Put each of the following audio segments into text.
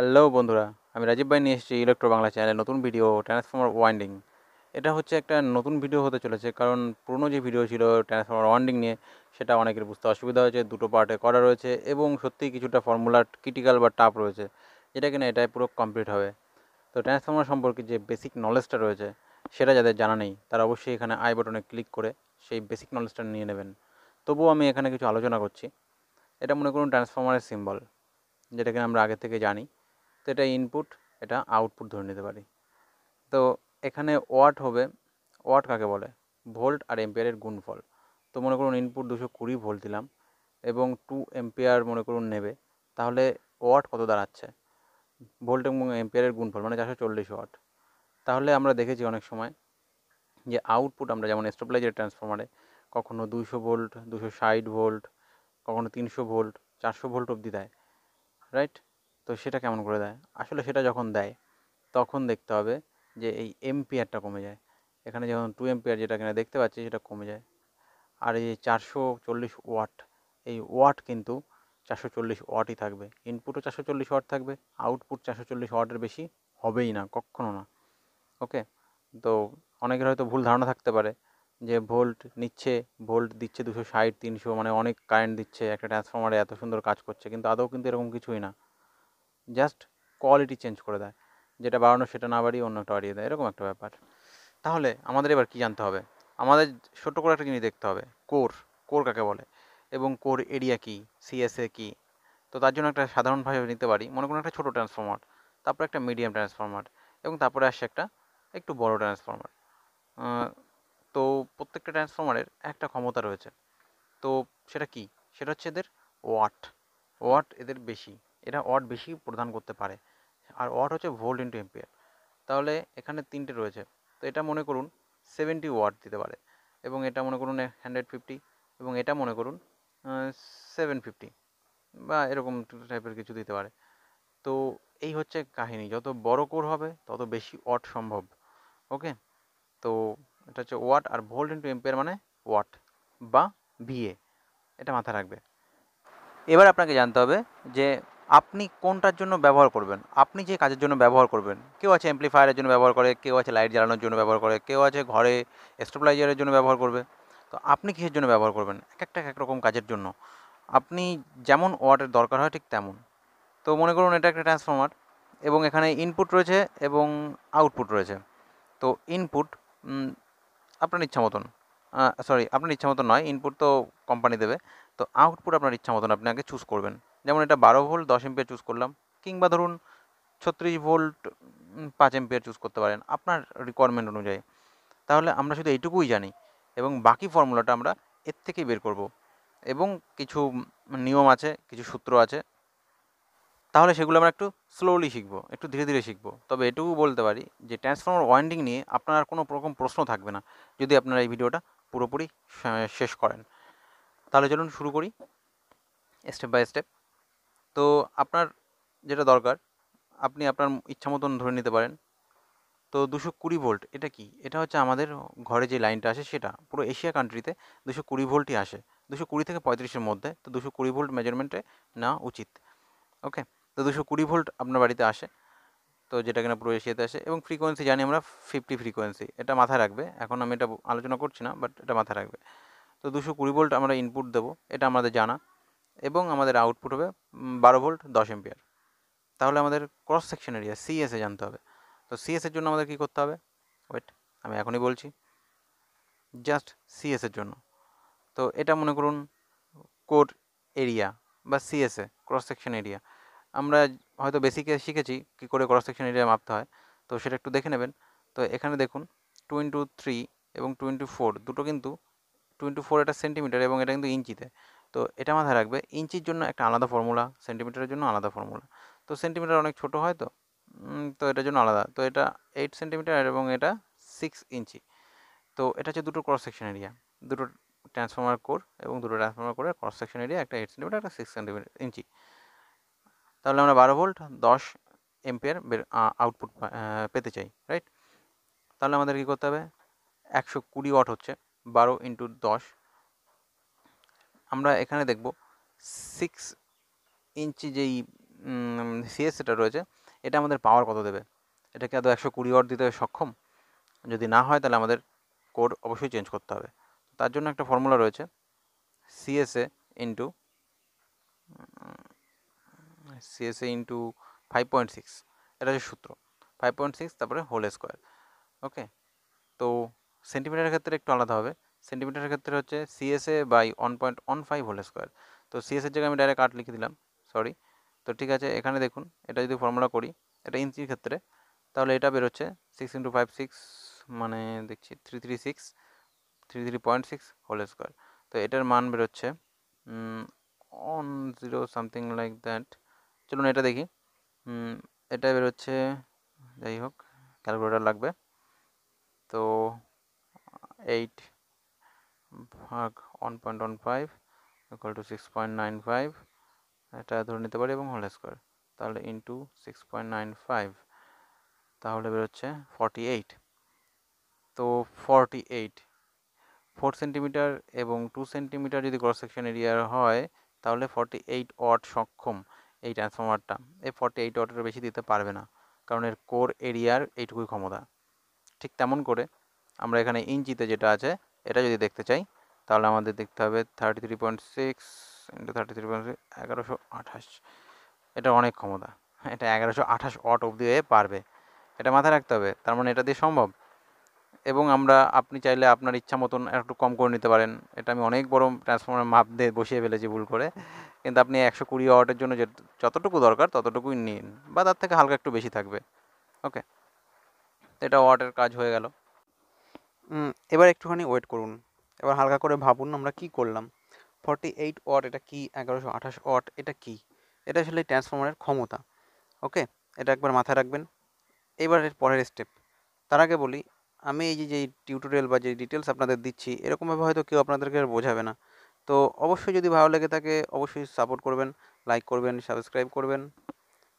Hello বন্ধুরা, আমি রাজীব ভাই নিয়ে এসেছি ইলেকট্রো বাংলা চ্যানেলে নতুন ভিডিও ট্রান্সফর্মার ওয়াইন্ডিং। এটা হচ্ছে একটা নতুন ভিডিও হতে চলেছে, কারণ পুরনো যে ভিডিও ছিল ট্রান্সফর্মার ওয়াইন্ডিং নিয়ে, সেটা অনেকের বুঝতে অসুবিধা হয়েছে। দুটো পার্টে করা রয়েছে এবং সত্যিই কিছুটা ফর্মুলা ক্রিটিক্যাল বা টাফ রয়েছে, যেটা কিনা এটাই পুরো কমপ্লিট হবে। তো ট্রান্সফর্মার সম্পর্কে যে বেসিক নলেজটা রয়েছে, সেটা যাদের জানা নেই তারা অবশ্যই এখানে আই বাটনে ক্লিক করে সেই বেসিক নলেজটা নিয়ে নেবেন। তবুও আমি এখানে কিছু আলোচনা করছি। এটা মনে করুন ট্রান্সফর্মারের সিম্বল, যেটা কিনা আমরা আগে থেকে জানি। তো এটা ইনপুট, এটা আউটপুট ধরে নিতে পারি। তো এখানে ওয়াট হবে, ওয়াট কাকে বলে? ভোল্ট আর এম্পিয়ারের গুণফল। তো মনে করুন ইনপুট 220 ভোল্ট দিলাম এবং 2 এম্পিয়ার মনে করুন নেবে, তাহলে ওয়াট কত দাঁড়াচ্ছে? ভোল্ট এবং এম্পিয়ারের গুণফল মানে 440 ওয়াট। তাহলে আমরা দেখেছি অনেক সময় যে আউটপুট আমরা যেমন স্টেবিলাইজার ট্রান্সফরমারে কখনো 200 ভোল্ট, 260 ভোল্ট, কখনো 300 ভোল্ট, 400 ভোল্ট অবধি দেয়, রাইট? তো সেটা কেমন করে দেয়? আসলে সেটা যখন দেয় তখন দেখতে হবে যে এই এম্পিয়ারটা কমে যায়। এখানে যখন 2 এম্পিয়ার যেটা কিনা দেখতে পাচ্ছি সেটা কমে যায়। আর এই যে 440 ওয়াট, এই ওয়াট কিন্তু 440 ওয়াটই থাকবে। ইনপুটও 440 ওয়াট থাকবে, আউটপুট 440 ওয়াটের বেশি হবেই না, কক্ষনো না। ওকে? তো অনেকের হয়তো ভুল ধারণা থাকতে পারে যে ভোল্ট নিচ্ছে, ভোল্ট দিচ্ছে 260, 300, মানে অনেক কারেন্ট দিচ্ছে, একটা ট্রান্সফরমারে এত সুন্দর কাজ করছে, কিন্তু আদৌ কিন্তু এরকম কিছুই না। জাস্ট কোয়ালিটি চেঞ্জ করে দেয়, যেটা বাড়ানো সেটা না বাড়িয়ে অন্য একটা বাড়িয়ে দেয়, এরকম একটা ব্যাপার। তাহলে আমাদের এবার কি জানতে হবে? আমাদের ছোট্ট করে একটা জিনিস দেখতে হবে, কোর। কোর কাকে বলে এবং কোর এরিয়া কি, সিএসএ কি? তো তার জন্য একটা সাধারণভাবে নিতে পারি, মনে করুন একটা ছোটো ট্রান্সফরমার, তারপর একটা মিডিয়াম ট্রান্সফরমার এবং তারপরে আসছে একটা একটু বড় ট্রান্সফরমার। তো প্রত্যেকটা ট্রান্সফরমারের একটা ক্ষমতা রয়েছে। তো সেটা কি? সেটা হচ্ছে এদের ওয়াট। ওয়াট এদের বেশি, এরা ওয়াট বেশি প্রদান করতে পারে। আর ওয়াট হচ্ছে ভোল্ট ইন্টু এম্পিয়ার। তাহলে এখানে তিনটে রয়েছে। তো এটা মনে করুন 70 ওয়াট দিতে পারে, এবং এটা মনে করুন 150, এবং এটা মনে করুন 750 বা এরকম টাইপের কিছু দিতে পারে। তো এই হচ্ছে কাহিনী, যত বড় কোর হবে তত বেশি ওয়াট সম্ভব। ওকে? তো এটা হচ্ছে ওয়াট, আর ভোল্ট ইন্টু এম্পিয়ার মানে ওয়াট বা ভিএ, এটা মাথায় রাখবে। এবার আপনাকে জানতে হবে যে আপনি কোনটার জন্য ব্যবহার করবেন, আপনি যে কাজের জন্য ব্যবহার করবেন। কেউ আছে অ্যাম্প্লিফায়ারের জন্য ব্যবহার করে, কেউ আছে লাইট জ্বালানোর জন্য ব্যবহার করে, কেউ আছে ঘরে স্টেবিলাইজারের জন্য ব্যবহার করবে। তো আপনি কিসের জন্য ব্যবহার করবেন? এক একটা এক রকম কাজের জন্য আপনি যেমন ওয়াটের দরকার হয় ঠিক তেমন। তো মনে করুন এটা একটা ট্রান্সফর্মার এবং এখানে ইনপুট রয়েছে এবং আউটপুট রয়েছে। তো ইনপুট আপনার ইচ্ছা মতন, সরি আপনার ইচ্ছা মতন নয়, ইনপুট তো কোম্পানি দেবে। তো আউটপুট আপনার ইচ্ছা মতন আপনি আগে চুজ করবেন। যেমন এটা 12 ভোল্ট 10 এম্পিয়ার চুজ করলাম, কিংবা ধরুন 36 ভোল্ট 5 এম্পিয়ার চুজ করতে পারেন আপনার রিকোয়ারমেন্ট অনুযায়ী। তাহলে আমরা শুধু এইটুকুই জানি এবং বাকি ফর্মুলাটা আমরা এর থেকেই বের করব। এবং কিছু নিয়ম আছে, কিছু সূত্র আছে, তাহলে সেগুলো আমরা একটু স্লোলি শিখবো, একটু ধীরে ধীরে শিখবো। তবে এটুকু বলতে পারি যে ট্রান্সফর্মার ওয়াইন্ডিং নিয়ে আপনার আর কোনো রকম প্রশ্ন থাকবে না যদি আপনারা এই ভিডিওটা পুরোপুরি শেষ করেন। তাহলে চলুন শুরু করি স্টেপ বাই স্টেপ। তো আপনার যেটা দরকার, আপনি আপনার ইচ্ছা মতন ধরে নিতে পারেন। তো 220 ভোল্ট এটা কি? এটা হচ্ছে আমাদের ঘরে যে লাইনটা আসে সেটা, পুরো এশিয়া কান্ট্রিতে 220 ভোল্টই আসে, 220 থেকে 35-এর মধ্যে। তো 220 ভোল্ট মেজারমেন্টে নেওয়া উচিত। ওকে? তো 220 ভোল্ট আপনার বাড়িতে আসে, তো যেটা কিনা পুরো এশিয়াতে আসে, এবং ফ্রিকোয়েন্সি জানি আমরা 50 ফ্রিকোয়েন্সি, এটা মাথায় রাখবে। এখন আমি এটা আলোচনা করছি না, বাট এটা মাথায় রাখবে। তো 220 ভোল্ট আমরা ইনপুট দেবো, এটা আমাদের জানা, এবং আমাদের আউটপুট হবে 12 ভোল্ট 10 এম্পিয়ার। তাহলে আমাদের ক্রস সেকশন এরিয়া সিএসএ জানতে হবে। তো সিএসের জন্য আমাদের কী করতে হবে? ওয়েট, আমি এখনই বলছি। জাস্ট সিএসের জন্য, তো এটা মনে করুন কোর এরিয়া বা সিএসএ, ক্রস সেকশন এরিয়া। আমরা হয়তো বেসিকে শিখেছি কী করে ক্রস সেকশন এরিয়া মাপতে হয়, তো সেটা একটু দেখে নেবেন। তো এখানে দেখুন 2x3 এবং 2x4 দুটো কিন্তু, 2x4 এটা সেন্টিমিটার এবং এটা কিন্তু ইঞ্চিতে। তো এটা মাথায় রাখবে, ইঞ্চির জন্য একটা আলাদা ফর্মুলা, সেন্টিমিটারের জন্য আলাদা ফর্মুলা। তো সেন্টিমিটার অনেক ছোটো হয়, তো তো এটার জন্য আলাদা। তো এটা 8 সেন্টিমিটার এবং এটা 6 ইঞ্চি। তো এটা হচ্ছে দুটো ক্রস সেকশন এরিয়া, দুটো ট্রান্সফর্মার কোর এবং দুটো ট্রান্সফর্মার কোরের ক্রস সেকশন এরিয়া, একটা 8 সেন্টিমিটার, একটা 6 সেন্টিমিটার ইঞ্চি। তাহলে আমরা 12 ভোল্ট 10 এম্পিয়ার আউটপুট পেতে চাই, রাইট? তাহলে আমাদের কী করতে হবে? 120 ওয়াট হচ্ছে 12 ইন্টু 10। আমরা এখানে দেখব 6 ইঞ্চি যেই সিএস যেটা রয়েছে এটা আমাদের পাওয়ার কত দেবে, এটাকে আদৌ 120 ওয়াট দিতে সক্ষম? যদি না হয় তাহলে আমাদের কোড অবশ্যই চেঞ্জ করতে হবে। তার জন্য একটা ফর্মুলা রয়েছে, সিএসএ ইন্টু সিএসএ ইন্টু 5.6, এটা হচ্ছে সূত্র। 5.6 তারপরে হোল স্কোয়ার। ওকে, তো সেন্টিমিটারের ক্ষেত্রে একটু আলাদা হবে। সেন্টিমিটারের ক্ষেত্রে হচ্ছে সিএসএ বাই 1.15 হোল স্কোয়ার। তো সিএসের জায়গায় আমি ডাইরেক্ট 8 লিখে দিলাম, সরি। তো ঠিক আছে, এখানে দেখুন এটা যদি ফর্মুলা করি, এটা ইঞ্চির ক্ষেত্রে, তাহলে এটা বেরোচ্ছে 6 × 5 6, মানে দেখছি 336, 3.6 হোল স্কোয়ার। তো এটার মান বেরোচ্ছে 10 সামথিং লাইক দ্যাট। চলুন এটা দেখি। এটা বেরোচ্ছে, যাই হোক ক্যালকুলেটার লাগবে। তো 8 ভাগ 1.15 ইকুয়াল টু 6.95, এটা ধরে নিতে পারি, এবং হোল স্কোয়ার, তাহলে ইন্টু 6.95, তাহলে বেরোচ্ছে 48। তো 48, 4 সেন্টিমিটার এবং 2 সেন্টিমিটার যদি ক্রস সেকশন এরিয়া হয়, তাহলে 48 ওয়াট সক্ষম এই ট্রান্সফর্মারটা। এই 48 ওয়াটের বেশি দিতে পারবে না, কারণ এর কোর এরিয়ার এইটুকুই ক্ষমতা। ঠিক তেমন করে আমরা এখানে ইঞ্চিতে যেটা আছে এটা যদি দেখতে চাই, তাহলে আমাদের দেখতে হবে 33.6 ইন্টু 33.6, 1128। এটা অনেক ক্ষমতা, এটা 1128 ওয়াট অবধি পারবে, এটা মাথায় রাখতে হবে। তার মানে এটা দিয়ে সম্ভব। এবং আপনি চাইলে আপনার ইচ্ছা মতন একটু কম করে নিতে পারেন। এটা আমি অনেক বড় ট্রান্সফর্মার মাপ দিয়ে বসিয়ে ফেলেছি ভুল করে, কিন্তু আপনি 120 ওয়াটের জন্য যতটুকু দরকার ততটুকুই নিন, বা তার থেকে হালকা একটু বেশি থাকবে। ওকে, এটা ওয়াটের কাজ হয়ে গেল। এবার একটুখানি ওয়েট করুন, এবার হালকা করে ভাবুন আমরা কি করলাম। 48 ওয়াট এটা কি, 1128 ওয়াট এটা কি? এটা আসলে ট্রান্সফর্মারের ক্ষমতা। ওকে, এটা একবার মাথায় রাখবেন। এবার এর পরের স্টেপ, তার আগে বলি, আমি এই যে টিউটোরিয়াল বা যে ডিটেলস আপনাদের দিচ্ছি, এরকমভাবে হয়তো কেউ আপনাদেরকে আর বোঝাবে না। তো অবশ্যই যদি ভালো লেগে থাকে অবশ্যই সাপোর্ট করবেন, লাইক করবেন, সাবস্ক্রাইব করবেন।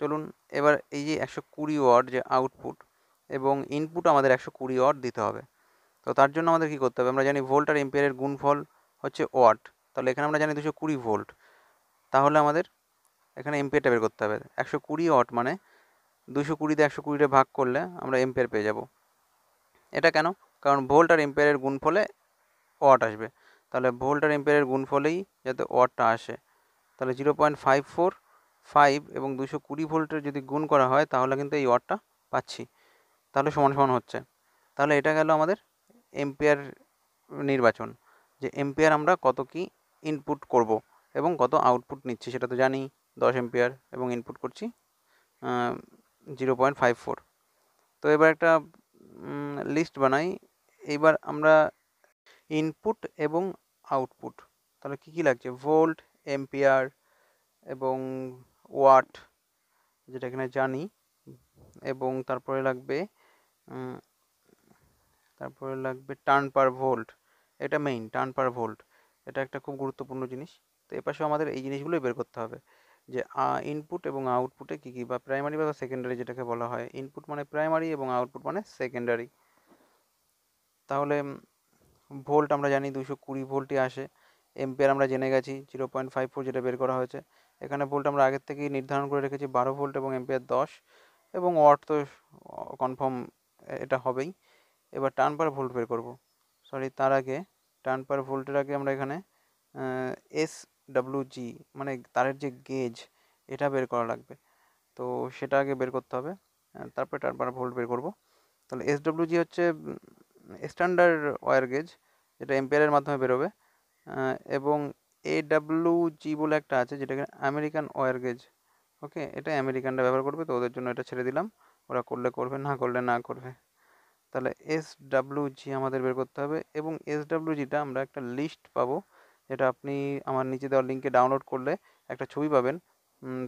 চলুন, এবার এই যে 120 ওয়াট যে আউটপুট এবং ইনপুট আমাদের 120 ওয়াট দিতে হবে। তো তার জন্য আমাদের কী করতে হবে, আমরা জানি ভোল্ট আর এম্পিয়ারের গুণফল হচ্ছে ওয়াট। তাহলে এখানে আমরা জানি 220 ভোল্ট, তাহলে আমাদের এখানে এম্পিয়ারটা বের করতে হবে। 120 ওয়াট মানে 220 দিয়ে 120 ভাগ করলে আমরা এম্পিয়ার পেয়ে যাব। এটা কেন? কারণ ভোল্ট আর এম্পিয়ারের গুণফলে ওয়াট আসবে। তাহলে ভোল্ট আর এম্পিয়ারের গুণফলেই যাতে ওয়াটটা আসে, তাহলে 0.545 এবং 220 ভোল্টের যদি গুণ করা হয় তাহলে কিন্তু এই ওয়াটটা পাচ্ছি, তাহলে সমান সমান হচ্ছে। তাহলে এটা গেল আমাদের এম্পিয়ার নির্বাচন, যে এম্পিয়ার আমরা কত কি ইনপুট করব এবং কত আউটপুট নিচ্ছি সেটা তো জানি, 10 এম্পিয়ার, এবং ইনপুট করছি 0.54। তো এবার একটা লিস্ট বানাই। এইবার আমরা ইনপুট এবং আউটপুট, তাহলে কী কী লাগছে, ভোল্ট, এম্পিয়ার এবং ওয়াট যেটা এখানে জানি, এবং তারপরে লাগবে টার্ন পার ভোল্ট। এটা মেইন, টার্ন পার ভোল্ট, এটা একটা খুব গুরুত্বপূর্ণ জিনিস। তো এপাশেও আমাদের এই জিনিসগুলোই বের করতে হবে, যে ইনপুট এবং আউটপুটে কী কী, বা প্রাইমারি বা সেকেন্ডারি যেটাকে বলা হয়, ইনপুট মানে প্রাইমারি এবং আউটপুট মানে সেকেন্ডারি। তাহলে ভোল্ট আমরা জানি 220 ভোল্টই আসে, এম্পিয়ার আমরা জেনে গেছি 0.54 যেটা বের করা হয়েছে। এখানে ভোল্ট আমরা আগের থেকেই নির্ধারণ করে রেখেছি 12 ভোল্ট এবং এম্পিয়ার 10, এবং ওয়াট তো কনফার্ম এটা হবেই। এবার টার্ন পার ভোল্ট বের করব, সরি তার আগে টার্ন পার ভোল্টের আগে আমরা এখানে SWG মানে তারের যে গেজ এটা বের করা লাগবে। তো সেটা আগে বের করতে হবে, তারপরে টার্ন পার ভোল্ট বের করব। তাহলে SWG হচ্ছে স্ট্যান্ডার্ড ওয়্যার গেজ, যেটা এম্পিয়ারের মাধ্যমে বেরোবে, এবং AWG বলে একটা আছে যেটাকে আমেরিকান ওয়্যার গেজ। ওকে, এটা আমেরিকানরা ব্যবহার করবে, তো ওদের জন্য এটা ছেড়ে দিলাম, ওরা করলে করবে, না করলে না করবে। তাহলে SWG আমাদের বের করতে হবে, এবং SWGটা আমরা একটা লিস্ট পাবো, যেটা আপনি আমার নিচে দেওয়া লিঙ্কে ডাউনলোড করলে একটা ছবি পাবেন।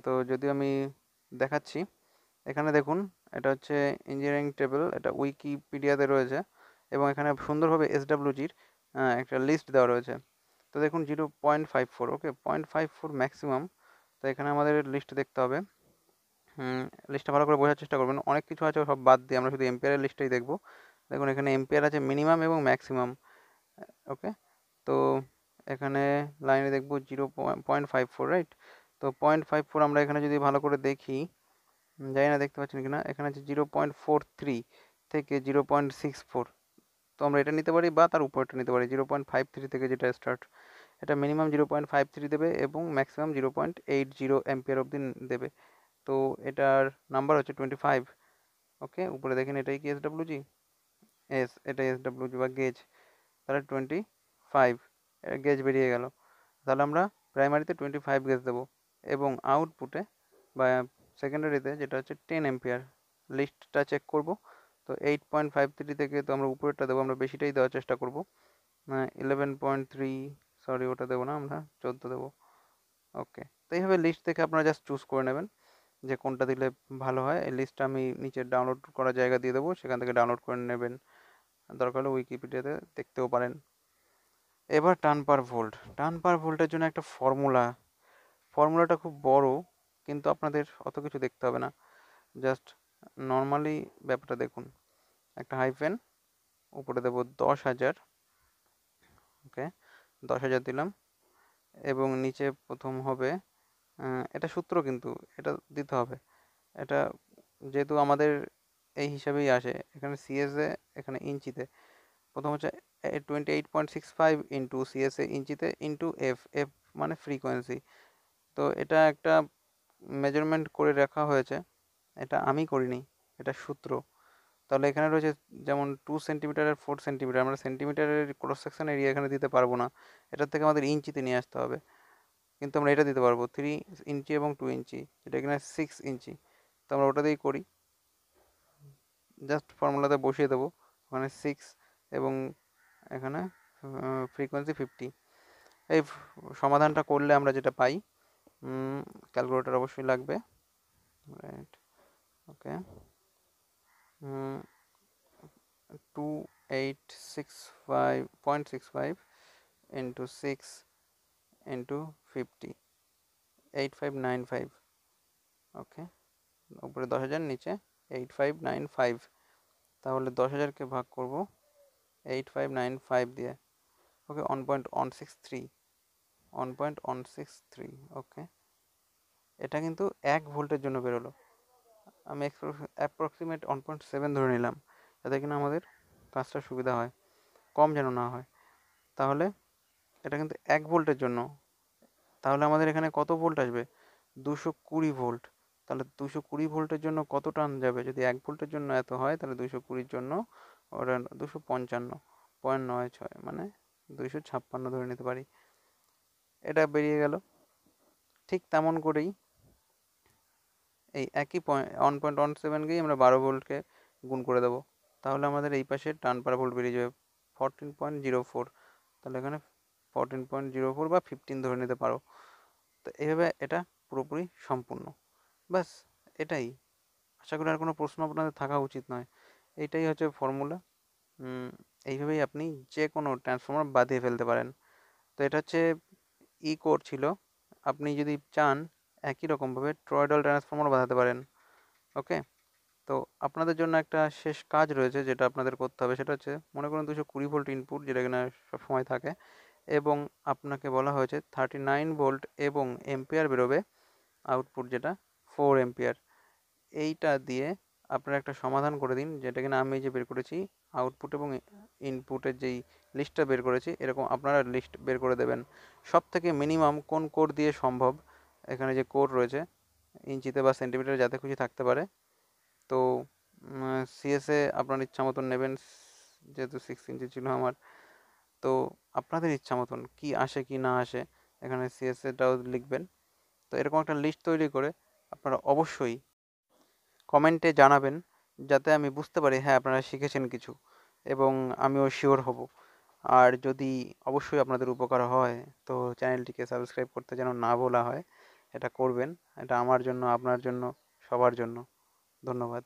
তো যদি আমি দেখাচ্ছি, এখানে দেখুন, এটা হচ্ছে ইঞ্জিনিয়ারিং টেবিল, এটা উইকিপিডিয়াতে রয়েছে, এবং এখানে সুন্দরভাবে SWGর একটা লিস্ট দেওয়া রয়েছে। তো দেখুন 0.54, ওকে, 0.54 ম্যাক্সিমাম। তো এখানে আমাদের লিস্ট দেখতে হবে, লিস্টটা ভালো করে বোঝার চেষ্টা করবেন, অনেক কিছু আছে সব বাদ দিয়ে আমরা শুধু এম্পিয়ারের লিস্টটাই দেখব। দেখুন এখানে এম্পিয়ার আছে মিনিমাম এবং ম্যাক্সিমাম। ওকে, তো এখানে লাইনে দেখব 0.54, রাইট। তো 0.54 আমরা এখানে যদি ভালো করে দেখি, জানি না দেখতে পাচ্ছেন কিনা, এখানে আছে 0.43 থেকে 0.64। তো আমরা এটা নিতে পারি বা তার উপরটা নিতে পারি, 0.53 থেকে যেটা স্টার্ট। এটা মিনিমাম 0.53 দেবে এবং ম্যাক্সিমাম 0.80 অ্যাম্পিয়ার অবধি দেবে। তো এটার নাম্বার হচ্ছে 25। ওকে, উপরে দেখেন এটাই কি এসডাব্লিউজি? এটাই এসডাব্লিউজি বা গেজ। তাহলে 25 গেজ বেরিয়ে গেল। তাহলে আমরা প্রাইমারিতে 25 গেজ দেবো এবং আউটপুটে বা সেকেন্ডারিতে যেটা হচ্ছে 10 অ্যাম্পিয়ার। লিস্টটা চেক করব। তো 8.53 থেকে তো আমরা উপরেরটা দেবো, আমরা বেশিটাই দেওয়ার চেষ্টা করব। 11.3, সরি ওটা দেবো না, আমরা 14 দেবো। ওকে, তো এইভাবে লিস্ট থেকে আপনারা জাস্ট চুজ করে নেবেন যে কোনটা দিলে ভালো হয়। এই লিস্টটা আমি নিচে ডাউনলোড করার জায়গা দিয়ে দেবো, সেখান থেকে ডাউনলোড করে নেবেন, দরকার হলে উইকিপিডিয়াতে দেখতেও পারেন। এবার টার্ন পার ভোল্ট। টার্ন পার ভোল্টের জন্য একটা ফর্মুলাটা খুব বড়, কিন্তু আপনাদের অত কিছু দেখতে হবে না, জাস্ট নর্মালি ব্যাপারটা দেখুন। একটা হাইফেন, উপরে দেবো 10,000। ওকে, 10,000 দিলাম এবং নিচে প্রথম হবে, এটা সূত্র কিন্তু এটা দিতে হবে। এটা যেহেতু আমাদের এই হিসাবেই আসে, এখানে সিএসএ, এখানে ইঞ্চিতে। প্রথম হচ্ছে 28.65 ইন্টু সিএসএ ইঞ্চিতে ইন্টু এফ। এফ মানে ফ্রিকোয়েন্সি। তো এটা একটা মেজারমেন্ট করে রাখা হয়েছে, এটা আমি করিনি, এটা সূত্র। তাহলে এখানে রয়েছে যেমন 2 সেন্টিমিটার আর 4 সেন্টিমিটার, আমরা সেন্টিমিটারের ক্রস সেকশন এরিয়া এখানে দিতে পারবো না, এটার থেকে আমাদের ইঞ্চিতে নিয়ে আসতে হবে। কিন্তু আমরা এটা দিতে পারবো 3 ইঞ্চি এবং 2 ইঞ্চি, এটা এখানে 6 ইঞ্চি। তো আমরা ওটা দিয়েই করি, জাস্ট ফর্মুলাতে বসিয়ে দেবো। ওখানে 6 এবং এখানে ফ্রিকোয়েন্সি 50। এই সমাধানটা করলে আমরা যেটা পাই, ক্যালকুলেটর অবশ্যই লাগবে, রাইট? ওকে, 2865.65 ইন্টু 6 ইন্টু 50, 8595। ওকে, উপরে 10,000, নিচে 8595। তাহলে 10,000কে ভাগ করব 8595 দিয়ে। ওকে, 1.163, 1.163। ওকে, এটা কিন্তু 1 ভোল্টের জন্য বেরোলো। আমি অ্যাপ্রক্সিমেট 1.7 ধরে নিলাম, যাতে কিনা আমাদের কাজটা সুবিধা হয়, কম যেন না হয়। তাহলে এটা কিন্তু 1 ভোল্টের জন্য। তাহলে আমাদের এখানে কত ভোল্ট আসবে? 220 ভোল্ট। তাহলে 220 ভোল্টের জন্য কত টার্ন যাবে? যদি 1 ভোল্টের জন্য এত হয়, তাহলে 220-র জন্য ওটা 255.96, মানে 256 ধরে নিতে পারি। এটা বেরিয়ে গেল। ঠিক তেমন করেই এই একই 1.17কেই আমরা 12 ভোল্টকে গুণ করে দেবো। তাহলে আমাদের এই পাশে টার্ন পার ভোল্ট বেরিয়ে যাবে 14.04। তাহলে এখানে 14.04 বা 15 ধরে নিতে পারো। তো এইভাবে এটা পুরোপুরি সম্পূর্ণ। ব্যাস, এটাই। আশা করি আর কোনো প্রশ্ন আপনাদের থাকা উচিত নয়। এইটাই হচ্ছে ফর্মুলা। এইভাবেই আপনি যে কোনো ট্রান্সফর্মার বাঁধিয়ে ফেলতে পারেন। তো এটা হচ্ছে কোর ছিল। আপনি যদি চান একই রকমভাবে টরয়েডাল ট্রান্সফর্মার বাঁধাতে পারেন। ওকে, তো আপনাদের জন্য একটা শেষ কাজ রয়েছে, যেটা আপনাদের করতে হবে। সেটা হচ্ছে, মনে করুন 220 ভোল্ট ইনপুট, যেটা কিনা সবসময় থাকে, এবং আপনাকে বলা হয়েছে 39 ভোল্ট এবং এম্পিয়ার বেরোবে আউটপুট, যেটা 4 এম্পিয়ার। এইটা দিয়ে আপনারা একটা সমাধান করে দিন, যেটা কিনা আমি যে বের করেছি আউটপুট এবং ইনপুটের যেই লিস্টটা বের করেছি, এরকম আপনারা লিস্ট বের করে দেবেন। সব থেকে মিনিমাম কোন কোর দিয়ে সম্ভব, এখানে যে কোর রয়েছে ইঞ্চিতে বা সেন্টিমিটারে যাতে খুশি থাকতে পারে। তো সিএসএ আপনার ইচ্ছা মতন নেবেন, যেহেতু 6 ইঞ্চি ছিল আমার। তো আপনাদের ইচ্ছা মতন কী আসে কি না আসে, এখানে সিএসএটাও লিখবেন। তো এরকম একটা লিস্ট তৈরি করে আপনারা অবশ্যই কমেন্টে জানাবেন, যাতে আমি বুঝতে পারি হ্যাঁ আপনারা শিখেছেন কিছু, এবং আমিও শিওর হব। আর যদি অবশ্যই আপনাদের উপকার হয়, তো চ্যানেলটিকে সাবস্ক্রাইব করতে যেন না বলা হয়, এটা করবেন। এটা আমার জন্য, আপনার জন্য, সবার জন্য। ধন্যবাদ।